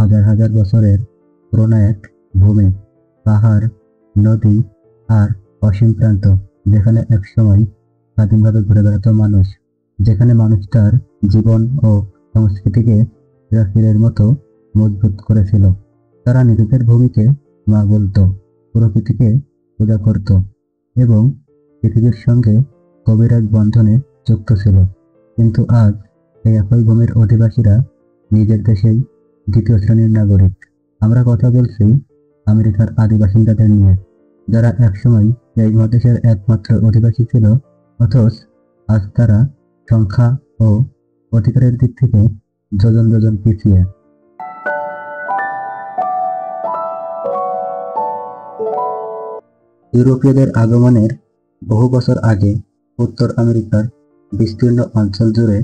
হাজার হাজার বছরের পুরোনো এক ভূমি, পাহাড়, নদী আর অসীম প্রান্ত, যেখানে একসময় স্বাধীনভাবে ঘুরে বেড়াতো মানুষ, যেখানে মানুষ তার জীবন ও সংস্কৃতিকে প্রাচীরের মতো মজবুত করেছিল। তারা নিজেদের ভূমিকে মা বলতো, প্রকৃতিকে পূজা করত এবং পৃথিবীর সঙ্গে গভীর এক বন্ধনে যুক্ত ছিল। কিন্তু আজ এই একই ভূমির অধিবাসীরা নিজের দেশেই দ্বিতীয় শ্রেণীর নাগরিক। আমরা কথা বলছি আমেরিকার আদিবাসিন্দাদের নিয়ে, যারা একসময় এই মহাদেশের একমাত্র অধিবাসী ছিল, অথচ আজ তারা সংখ্যা ও অধিকারের দিক থেকে যোজন যোজন পিছিয়ে। ইউরোপীয়দের আগমনের বহু বছর আগে উত্তর আমেরিকার বিস্তীর্ণ অঞ্চল জুড়ে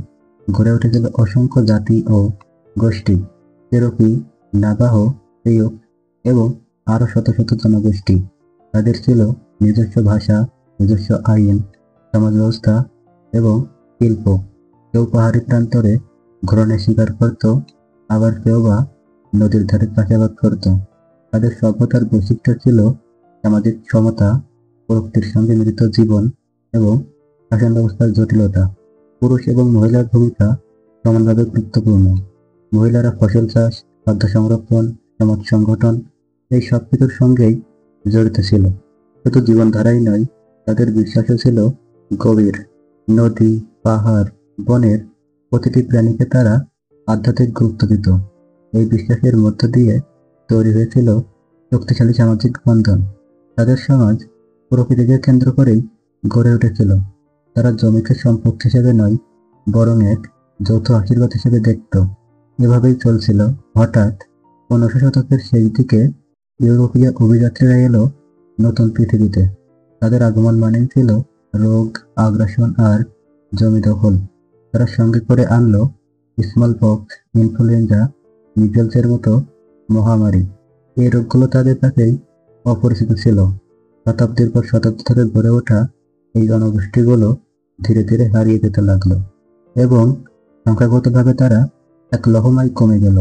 গড়ে উঠেছিল অসংখ্য জাতি ও গোষ্ঠী, চেরোকি, নাভাহো, সিউক্স এবং আরো শত শত জনগোষ্ঠী। তাদের ছিল নিজস্ব ভাষা, নিজস্ব আইন, সমাজ ব্যবস্থা এবং শিল্প। কেউ পাহাড়ি প্রান্তরে ঘোড়ায় শিকার করত, আবার কেউ বা নদীর ধারে চাষাবাদ করত। তাদের সভ্যতার বৈশিষ্ট্য ছিল সামাজিক সমতা, প্রকৃতির সঙ্গে মিলিত জীবন এবং শাসন ব্যবস্থার জটিলতা। পুরুষ এবং মহিলার ভূমিকা সমানভাবে গুরুত্বপূর্ণ। মহিলারা ফসল চাষ, খাদ্য সংরক্ষণ, সমাজ সংগঠন এই সব কিছুর সঙ্গেই জড়িত ছিল। শুধু জীবনধারাই নয়, তাদের বিশ্বাসও ছিল গভীর। নদী, পাহাড়, বনের প্রতিটি প্রাণীকে তারা আধ্যাত্মিক গুরুত্ব দিত। এই বিশ্বাসের মধ্য দিয়ে তৈরি হয়েছিল শক্তিশালী সামাজিক বন্ধন। তাদের সমাজ প্রকৃতিকে কেন্দ্র করেই গড়ে উঠেছিল। তারা জমিকে সম্পদ হিসেবে নয়, বরং এক যৌথ আশীর্বাদ হিসেবে দেখত। এভাবেই চলছিল। হঠাৎ 15শো শতকের শেষ দিকে ইউরোপীয় অভিযাত্রীরা এলো নতুন পৃথিবীতে। তাদের আগমন মানেই ছিল রোগ, আগ্রাসন আর জমি দখল। তারা সঙ্গে করে আনলো স্মল পক্স, ইনফ্লুয়েঞ্জা, মিজেলসের মতো মহামারী। এই রোগগুলো তাদের কাছেই অপরিচিত ছিল। শতাব্দীর পর শতাব্দী ধরে গড়ে ওঠা এই জনগোষ্ঠীগুলো ধীরে ধীরে হারিয়ে যেতে লাগলো এবং সংখ্যাগতভাবে তারা এক লহমায় কমে গেল।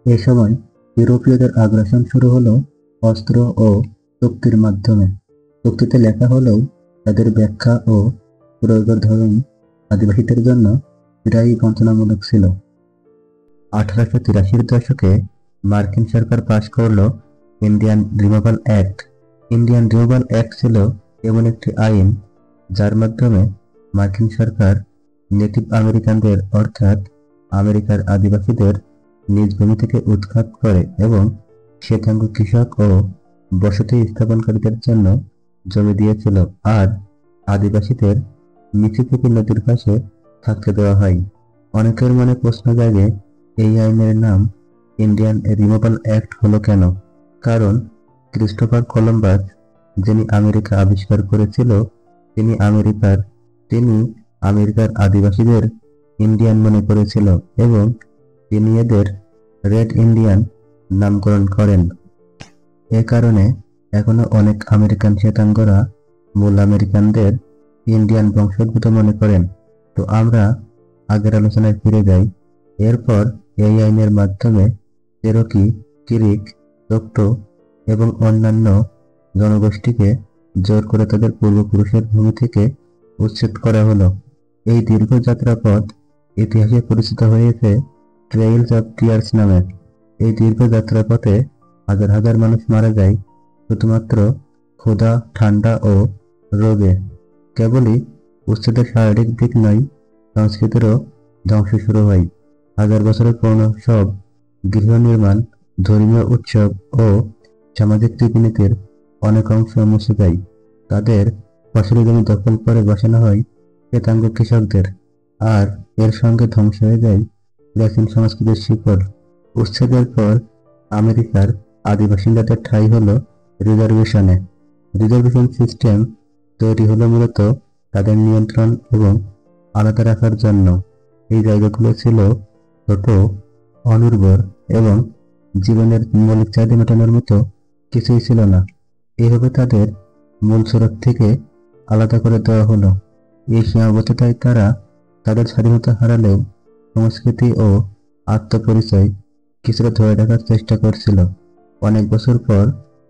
এই সময় ইউরোপীয়দের আগ্রাসন শুরু হলো অস্ত্র ও চুক্তির মাধ্যমে। চুক্তিতে লেখা হলেও তাদের ব্যাখ্যা ও প্রয়োগের ধরন আদিবাসীদের জন্য প্রায়ই বঞ্চনামূলক ছিল। 1883-র দশকে মার্কিন সরকার পাশ করল Indian removal act. Indian removal act ছিল এমন একটি আইন যার মাধ্যমে মার্কিন সরকার নেটিভ আমেরিকানদের অর্থাৎ আমেরিকার আদিবাসীদের নিজ ভূমি থেকে উৎখাত করে এবং শ্বেতাঙ্গ কৃষক ও বসতি স্থাপনকারীদের জন্য জমি দিয়েছিল, আর আদিবাসীদের মিসিসিপি নদীর পাশে থাকতে দেওয়া হয়। অনেকের মনে প্রশ্ন জাগে, এই আইনের নাম ইন্ডিয়ান রিমুভাল অ্যাক্ট হলো কেন? কারণ ক্রিস্টোফার কলম্বাস, যিনি আমেরিকা আবিষ্কার করেছিল, তিনি আমেরিকার আদিবাসীদের ইন্ডিয়ান মনে করেছিল এবং তিনি এদের রেড ইন্ডিয়ান নামকরণ করেন। এ কারণে এখনো অনেক আমেরিকান শ্বেতাঙ্গরা মূল আমেরিকানদের ইন্ডিয়ান বংশোদ্ভূত মনে করেন। তো আমরা আগের আলোচনায় ফিরে যাই। এরপর এই আইনের মাধ্যমে চেরোকি, কিরিক, চোক্টো এবং অন্যান্য জনগোষ্ঠীকে জোর করে তাদের পূর্বপুরুষের ভূমি থেকে উচ্ছেদ করা হলো। এই দীর্ঘ যাত্রাপথ ইতিহাসে পরিচিত হয়েছে ট্রেইলস অফ টিয়ার্স নামে। এই দীর্ঘ যাত্রাপথে হাজার হাজার মানুষ মারা যায় শুধুমাত্র ক্ষুধা, ঠান্ডা ও রোগে। কেবলই উচ্ছেদের শারীরিক দিক নয়, সংস্কৃতিরও ধ্বংস শুরু হয়। হাজার বছরের পুরনো সব গৃহ নির্মাণ, ধর্মীয় উৎসব ও সামাজিক রীতিনীতির অনেক অংশ মুছে যায়। তাদের ফসলি জমি দখল করে বসানো হয় শ্বেতাঙ্গ কৃষকদের, আর এর সঙ্গে ধ্বংস হয়ে যায় প্রাচীন সংস্কৃতির শিকড়। উচ্ছেদের পর আমেরিকার আদিবাসীদের ঠাঁই হলো রিজার্ভেশনে। রিজার্ভেশন সিস্টেম তৈরি হলো মূলত তাদের নিয়ন্ত্রণ এবং আলাদা রাখার জন্য। এই জায়গাগুলো ছিল ছোট, অনুর্বর এবং জীবনের মৌলিক চাহিদা মেটানোর মতো কিছুই ছিল না। এইভাবে তাদের মূল স্রোত থেকে আলাদা করে দেওয়া হলো। এই সীমাবদ্ধতায় তারা তাদের স্বাধীনতা হারালেও সংস্কৃতি ও আত্মপরিচয় কিছুটা ধরে রাখার চেষ্টা করছিল। অনেক বছর পর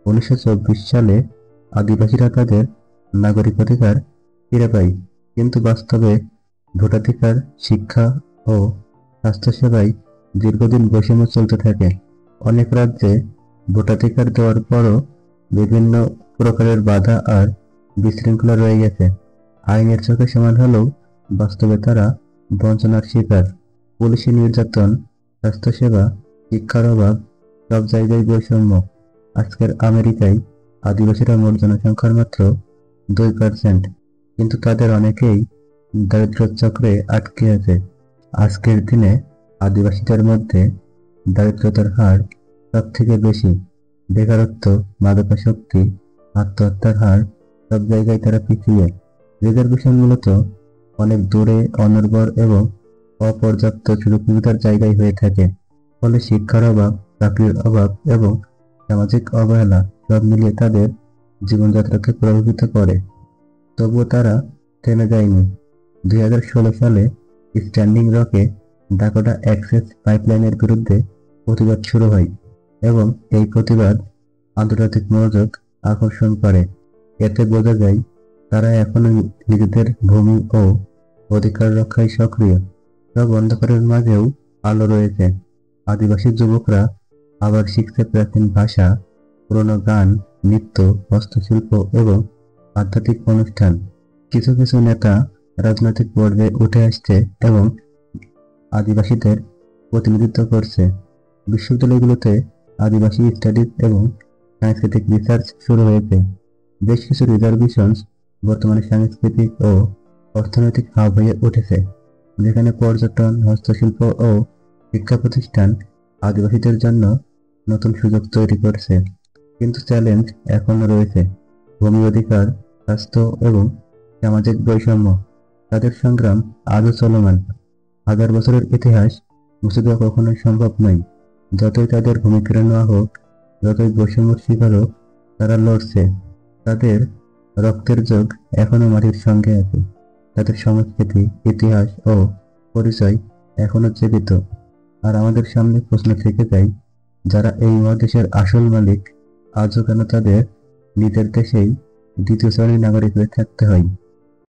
1924 সালে আদিবাসীরা তাদের নাগরিক অধিকার ফিরে পায়, কিন্তু বাস্তবে ভোটাধিকার, শিক্ষা ও স্বাস্থ্যসেবায় দীর্ঘদিন বৈষম্য চলতে থাকে। অনেক রাজ্যে ভোটাধিকার দেওয়ার পরও বিভিন্ন প্রকারের বাধা আর বিশৃঙ্খলা রয়ে গেছে। আইনের চোখে সমান হলেও বাস্তবে তারা বঞ্চনার শিকার। পুলিশি নির্যাতন, স্বাস্থ্যসেবা, শিক্ষার অভাব, সব জায়গায় বৈষম্য। আজকের আমেরিকায় আদিবাসীরা মোট জনসংখ্যার মাত্র 2%, কিন্তু তাদের অনেকেই দারিদ্র্য চক্রে আটকে আছে। আজকের দিনে আদিবাসীদের মধ্যে দারিদ্রতার হার সব থেকে বেশি। বেকারত্ব, মাদকাসক্তি, আত্মহত্যার হার, সব জায়গায় তারা পিছিয়ে। রিজার্ভেশন মূলত অনেক দূরে, অনর্বর এবং অপর্যাপ্ত সুযোগ সুবিধার জায়গায় হয়ে থাকে। ফলে শিক্ষার অভাব, চাকরির অভাব এবং সামাজিক অবহেলা সব মিলিয়ে তাদের জীবনযাত্রাকে প্রভাবিত করে। তবুও তারা থেমে যায়নি। 2016 সালে স্ট্যান্ডিং রকে ডাকোটা অ্যাক্সেস পাইপলাইনের বিরুদ্ধে প্রতিবাদ শুরু হয় এবং এই প্রতিবাদ আন্তর্জাতিক মনোযোগ আকর্ষণ করে। এতে বোঝা যায় তারা এখনো নিজেদের ভূমি ও অধিকার রক্ষায় সক্রিয়। সব অন্ধকারের মাঝেও আলো রয়েছে। আদিবাসী যুবকরা আবার শিখছে প্রাচীন ভাষা, পুরনো গান, নৃত্য, হস্তশিল্প এবং আধ্যাত্মিক অনুষ্ঠান। কিছু কিছু নেতা রাজনৈতিক পর্যায়ে উঠে আসছে এবং আদিবাসীদের প্রতিনিধিত্ব করছে। বিশ্ববিদ্যালয়গুলোতে আদিবাসী স্টাডিজ এবং সাংস্কৃতিক রিসার্চ শুরু হয়েছে। বেশ কিছু রিজার্ভেশনস বর্তমানে সাংস্কৃতিক ও অর্থনৈতিক হাব হয়ে উঠেছে, যেখানে পর্যটন, হস্তশিল্প ও শিক্ষা প্রতিষ্ঠান আদিবাসীদের জন্য নতুন সুযোগ তৈরি করছে। কিন্তু চ্যালেঞ্জ এখনো রয়েছে। ভূমি অধিকার, স্বাস্থ্য এবং সামাজিক বৈষম্য। তাদের সংগ্রাম আজও চলমান। হাজার বছরের ইতিহাস মুছে দেওয়া কখনোই সম্ভব নয়। যতই তাদের ভূমি কেড়ে নেওয়া হোক, যতই বৈষম্যের শিকার হোক, তারা লড়ছে। তাদের রক্তের যোগ এখনো মাটির সঙ্গে আছে। তাদের সংস্কৃতি, ইতিহাস ও পরিচয় এখনো জীবিত। আর আমাদের সামনে প্রশ্ন থেকে যায়, যারা এই মহাদেশের আসল মালিক, আজও কেন তাদের নিজের দেশেই দ্বিতীয় শ্রেণীর নাগরিক হয়ে থাকতে হয়?